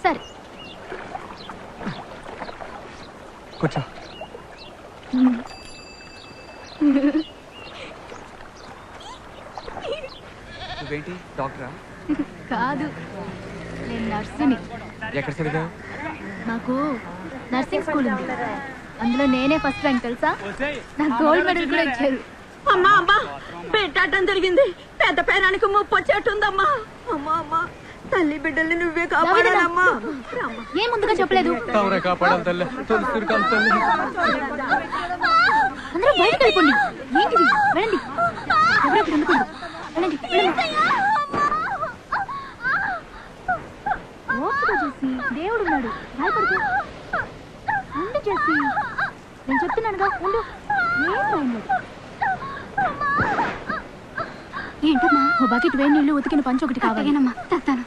సరే కూర్చో. నువ్వేంటి డాక్టరా? కాదు, నేను నర్సుని. ఎక్కడ చదివా? నాకు నర్సింగ్ స్కూల్ ఉంది, అందులో నేనే ఫస్ట్ ర్యాంక్ తెలుసా. నాకు గోల్డ్ మెడల్ కూడా ఇచ్చారు. అమ్మా అమ్మా పెట్టడం జరిగింది. పెద్ద పేరానికి ముప్పు వచ్చేట్టుందమ్మా. అమ్మా అమ్మా తల్లి బిడ్డల్ని నువ్వే కాపాడాలమ్మా. ఏం ముందుగా చెప్పలేదు? కాపాడాలి తల్లి. అందరూ బయటకు వెళ్ళిపోండి. ఏంటిది? వెళ్ళండి, ఎవరక్కడ ఉండకూడదు. వెళ్ళండి ఓపిక చేసి, దేవుడు ఉన్నాడు, భయపడుతూ ఉండు చేసి. నేను చెప్తున్నానుగా, ఉండు. ఏం భయం లేదు. ఏంటమ్మా? ఓ బకెట్ వేడి నీళ్ళు ఉతికిన పంచ ఒకటి కావాలేనమ్మా. తెస్తాను.